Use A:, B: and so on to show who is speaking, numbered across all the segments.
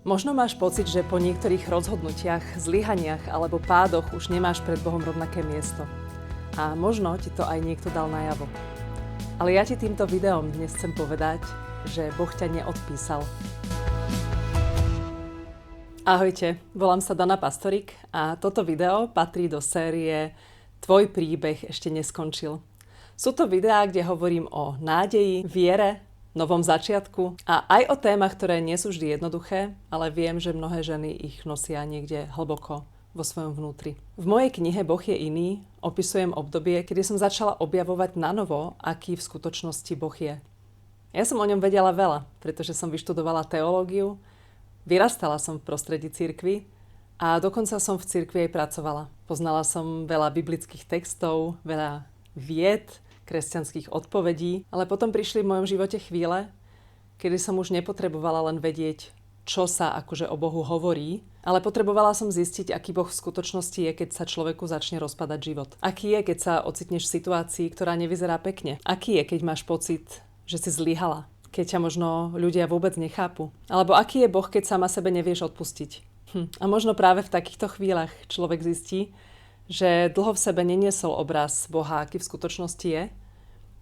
A: Možno máš pocit, že po niektorých rozhodnutiach, zlyhaniach alebo pádoch už nemáš pred Bohom rovnaké miesto. A možno ti to aj niekto dal najavo. Ale ja ti týmto videom dnes chcem povedať, že Boh ťa neodpísal. Ahojte, volám sa Dana Pastorik a toto video patrí do série Tvoj príbeh ešte neskončil. Sú to videá, kde hovorím o nádeji, viere, novom začiatku a aj o témach, ktoré nie sú vždy jednoduché, ale viem, že mnohé ženy ich nosia niekde hlboko vo svojom vnútri. V mojej knihe Boh je iný opisujem obdobie, kedy som začala objavovať nanovo, aký v skutočnosti Boh je. Ja som o ňom vedela veľa, pretože som vyštudovala teológiu, vyrastala som v prostredí cirkvi a dokonca som v cirkvi aj pracovala. Poznala som veľa biblických textov, veľa vied, kresťanských odpovedí, ale potom prišli v mojom živote chvíle, kedy som už nepotrebovala len vedieť, čo sa akože o Bohu hovorí, ale potrebovala som zistiť, aký Boh v skutočnosti je, keď sa človeku začne rozpadať život. Aký je, keď sa ocitneš v situácii, ktorá nevyzerá pekne. Aký je, keď máš pocit, že si zlyhala, keď ťa možno ľudia vôbec nechápu. Alebo aký je Boh, keď sama sebe nevieš odpustiť. A možno práve v takýchto chvíľach človek zistí, že dlho v sebe neniesol obraz Boha, aký v skutočnosti je,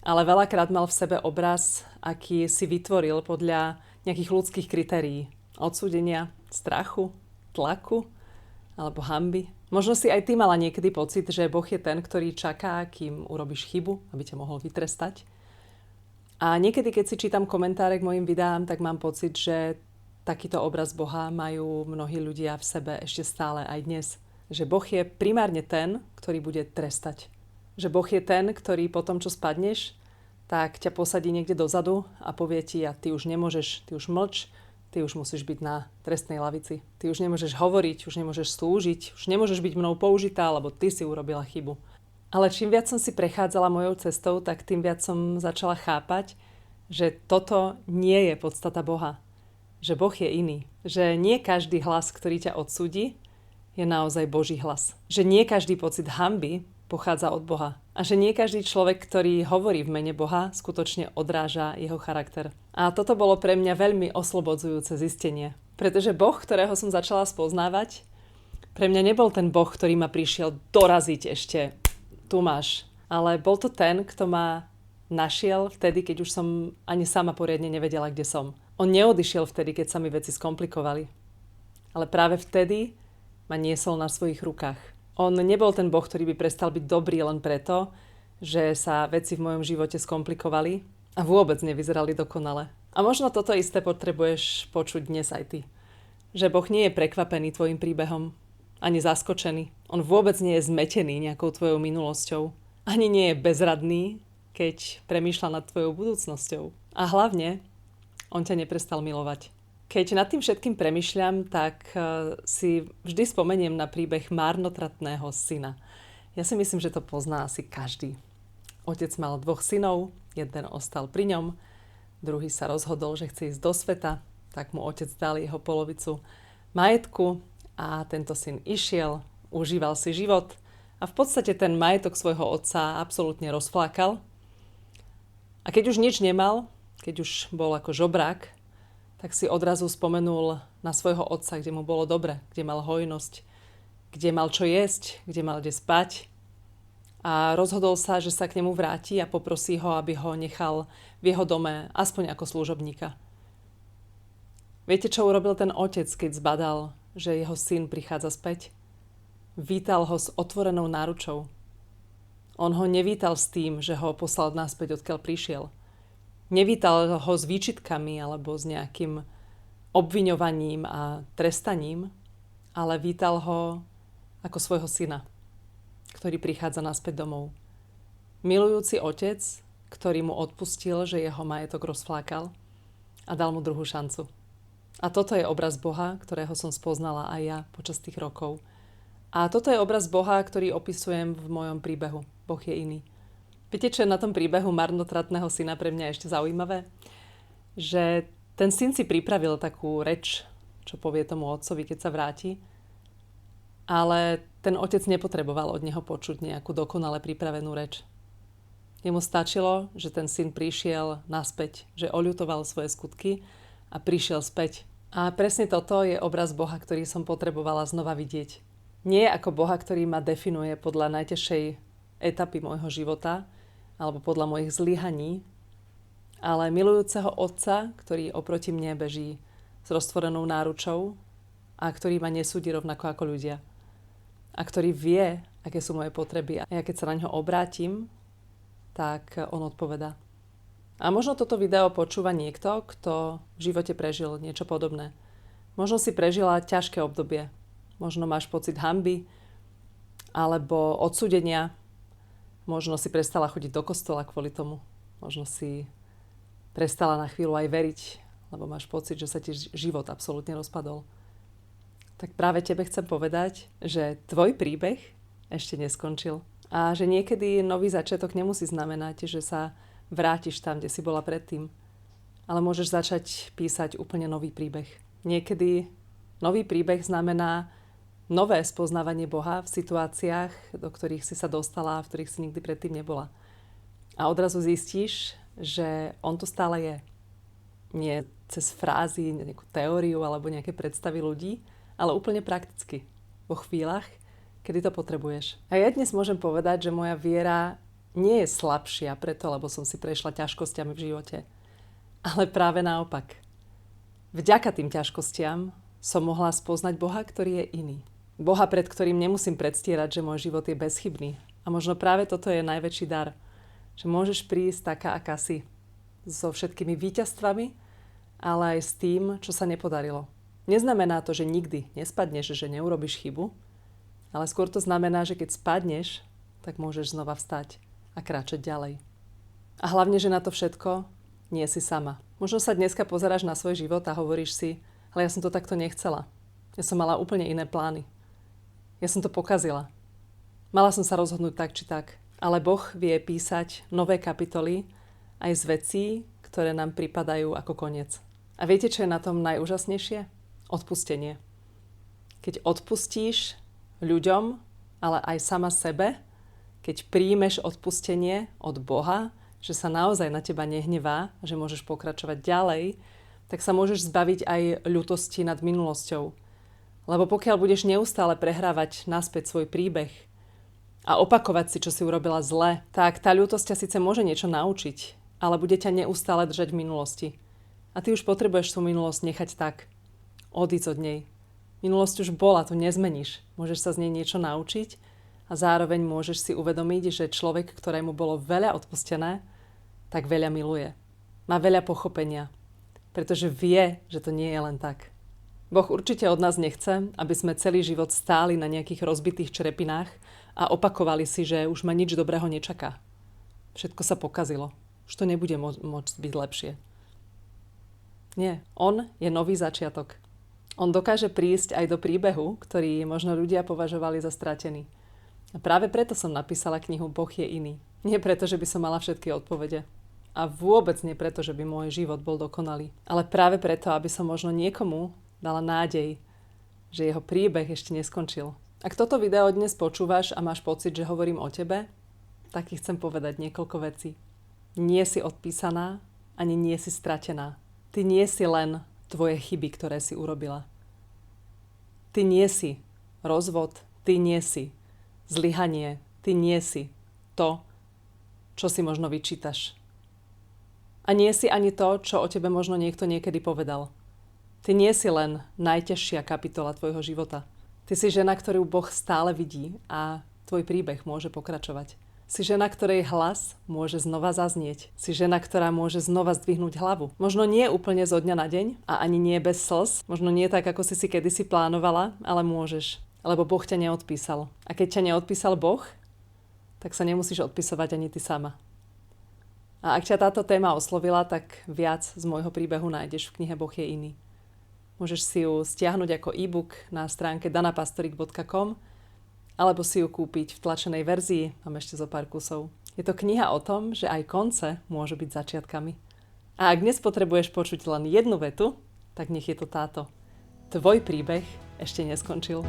A: ale veľakrát mal v sebe obraz, aký si vytvoril podľa nejakých ľudských kritérií. Odsúdenia, strachu, tlaku alebo hanby. Možno si aj ty mala niekedy pocit, že Boh je ten, ktorý čaká, kým urobíš chybu, aby ťa mohol vytrestať. A niekedy, keď si čítam komentáre k mojim videám, tak mám pocit, že takýto obraz Boha majú mnohí ľudia v sebe ešte stále aj dnes. Že Boh je primárne ten, ktorý bude trestať. Že Boh je ten, ktorý po tom, čo spadneš, tak ťa posadí niekde dozadu a povie ti, a ty už nemôžeš, ty už mlč, ty už musíš byť na trestnej lavici. Ty už nemôžeš hovoriť, už nemôžeš slúžiť, už nemôžeš byť mnou použitá, lebo ty si urobila chybu. Ale čím viac som si prechádzala mojou cestou, tak tým viac som začala chápať, že toto nie je podstata Boha. Že Boh je iný. Že nie každý hlas, ktorý ťa odsúdi, je naozaj Boží hlas. Že nie každý pocit hanby pochádza od Boha. A že nie každý človek, ktorý hovorí v mene Boha, skutočne odráža jeho charakter. A toto bolo pre mňa veľmi oslobodzujúce zistenie. Pretože Boh, ktorého som začala spoznávať, pre mňa nebol ten Boh, ktorý ma prišiel doraziť ešte. Tu máš. Ale bol to ten, kto ma našiel vtedy, keď už som ani sama poriadne nevedela, kde som. On neodišiel vtedy, keď sa mi veci skomplikovali. Ale práve vtedy ma niesol na svojich rukách. On nebol ten Boh, ktorý by prestal byť dobrý len preto, že sa veci v mojom živote skomplikovali a vôbec nevyzerali dokonale. A možno toto isté potrebuješ počuť dnes aj ty. Že Boh nie je prekvapený tvojim príbehom, ani zaskočený. On vôbec nie je zmetený nejakou tvojou minulosťou. Ani nie je bezradný, keď premýšľa nad tvojou budúcnosťou. A hlavne, on ťa neprestal milovať. Keď nad tým všetkým premýšľam, tak si vždy spomeniem na príbeh márnotratného syna. Ja si myslím, že to pozná asi každý. Otec mal 2 synov, jeden ostal pri ňom, druhý sa rozhodol, že chce ísť do sveta, tak mu otec dal jeho polovicu majetku a tento syn išiel, užíval si život a v podstate ten majetok svojho otca absolútne rozflákal. A keď už nič nemal, keď už bol ako žobrák, tak si odrazu spomenul na svojho otca, kde mu bolo dobre, kde mal hojnosť, kde mal čo jesť, kde mal kde spať. A rozhodol sa, že sa k nemu vráti a poprosí ho, aby ho nechal v jeho dome aspoň ako služobníka. Viete, čo urobil ten otec, keď zbadal, že jeho syn prichádza späť? Vítal ho s otvorenou náručou. On ho nevítal s tým, že ho poslal naspäť, odkiaľ prišiel. Nevítal ho s výčitkami alebo s nejakým obviňovaním a trestaním, ale vítal ho ako svojho syna, ktorý prichádza naspäť domov. Milujúci otec, ktorý mu odpustil, že jeho majetok rozflákal a dal mu druhú šancu. A toto je obraz Boha, ktorého som spoznala aj ja počas tých rokov. A toto je obraz Boha, ktorý opisujem v mojom príbehu. Boh je iný. Viete, čo je na tom príbehu marnotratného syna pre mňa ešte zaujímavé? Že ten syn si pripravil takú reč, čo povie tomu otcovi, keď sa vráti. Ale ten otec nepotreboval od neho počuť nejakú dokonale pripravenú reč. Jemu stačilo, že ten syn prišiel naspäť, že oľutoval svoje skutky a prišiel späť A presne toto je obraz Boha, ktorý som potrebovala znova vidieť. Nie ako Boha, ktorý ma definuje podľa najťažšej etapy môjho života alebo podľa mojich zlyhaní, ale milujúceho Otca, ktorý oproti mne beží s roztvorenou náručou a ktorý ma nesúdi rovnako ako ľudia. A ktorý vie, aké sú moje potreby. A ja keď sa na ňo obrátim, tak on odpovedá. A možno toto video počúva niekto, kto v živote prežil niečo podobné. Možno si prežila ťažké obdobie. Možno máš pocit hanby alebo odsúdenia. Možno si prestala chodiť do kostola kvôli tomu. Možno si prestala na chvíľu aj veriť, lebo máš pocit, že sa ti život absolútne rozpadol. Tak práve tebe chcem povedať, že tvoj príbeh ešte neskončil. A že niekedy nový začiatok nemusí znamenať, že sa vrátiš tam, kde si bola predtým. Ale môžeš začať písať úplne nový príbeh. Niekedy nový príbeh znamená nové spoznávanie Boha v situáciách, do ktorých si sa dostala a v ktorých si nikdy predtým nebola. A odrazu zistíš, že on tu stále je. Nie cez frázy, nejakú teóriu alebo nejaké predstavy ľudí, ale úplne prakticky. Vo chvíľach, kedy to potrebuješ. A ja dnes môžem povedať, že moja viera nie je slabšia preto, lebo som si prešla ťažkosťami v živote. Ale práve naopak. Vďaka tým ťažkostiam som mohla spoznať Boha, ktorý je iný. Boha, pred ktorým nemusím predstierať, že môj život je bezchybný. A možno práve toto je najväčší dar. Že môžeš prísť taká, aká si. So všetkými víťazstvami, ale aj s tým, čo sa nepodarilo. Neznamená to, že nikdy nespadneš, že neurobiš chybu, ale skôr to znamená, že keď spadneš, tak môžeš znova vstať a kráčať ďalej. A hlavne, že na to všetko nie si sama. Možno sa dneska pozeráš na svoj život a hovoríš si, ale ja som to takto nechcela. Ja som mala úplne iné plány. Ja som to pokazila. Mala som sa rozhodnúť tak či tak. Ale Boh vie písať nové kapitoly aj z vecí, ktoré nám pripadajú ako koniec. A viete, čo je na tom najúžasnejšie? Odpustenie. Keď odpustíš ľuďom, ale aj sama sebe, keď príjmeš odpustenie od Boha, že sa naozaj na teba nehnevá, že môžeš pokračovať ďalej, tak sa môžeš zbaviť aj ľútosti nad minulosťou. Lebo pokiaľ budeš neustále prehrávať naspäť svoj príbeh a opakovať si, čo si urobila zle, tak tá ľútosť ťa síce môže niečo naučiť, ale bude ťa neustále držať v minulosti. A ty už potrebuješ tú minulosť nechať tak. Odísť od nej. Minulosť už bola, to nezmeníš. Môžeš sa z nej niečo naučiť a zároveň môžeš si uvedomiť, že človek, ktorému bolo veľa odpustené, tak veľa miluje. Má veľa pochopenia, pretože vie, že to nie je len tak. Boh určite od nás nechce, aby sme celý život stáli na nejakých rozbitých črepinách a opakovali si, že už ma nič dobrého nečaká. Všetko sa pokazilo. Už to nebude môcť byť lepšie. Nie, on je nový začiatok. On dokáže prísť aj do príbehu, ktorý možno ľudia považovali za stratený. A práve preto som napísala knihu Boh je iný. Nie preto, že by som mala všetky odpovede. A vôbec nie preto, že by môj život bol dokonalý. Ale práve preto, aby som možno niekomu dala nádej, že jeho príbeh ešte neskončil. Ak toto video dnes počúvaš a máš pocit, že hovorím o tebe, tak ti chcem povedať niekoľko vecí. Nie si odpísaná, ani nie si stratená. Ty nie si len tvoje chyby, ktoré si urobila. Ty nie si rozvod, ty nie si zlyhanie, ty nie si to, čo si možno vyčítaš. A nie si ani to, čo o tebe možno niekto niekedy povedal. Ty nie si len najťažšia kapitola tvojho života. Ty si žena, ktorú Boh stále vidí a tvoj príbeh môže pokračovať. Si žena, ktorej hlas môže znova zaznieť. Si žena, ktorá môže znova zdvihnúť hlavu. Možno nie úplne zo dňa na deň a ani nie bez slz. Možno nie tak, ako si kedysi plánovala, ale môžeš. Lebo Boh ťa neodpísal. A keď ťa neodpísal Boh, tak sa nemusíš odpisovať ani ty sama. A ak ťa táto téma oslovila, tak viac z môjho príbehu nájdeš v knihe Boh je iný. Môžeš si ju stiahnuť ako e-book na stránke danapastorik.com alebo si ju kúpiť v tlačenej verzii, mám ešte zo pár kusov. Je to kniha o tom, že aj konce môžu byť začiatkami. A ak dnes potrebuješ počuť len jednu vetu, tak nech je to táto. Tvoj príbeh ešte neskončil.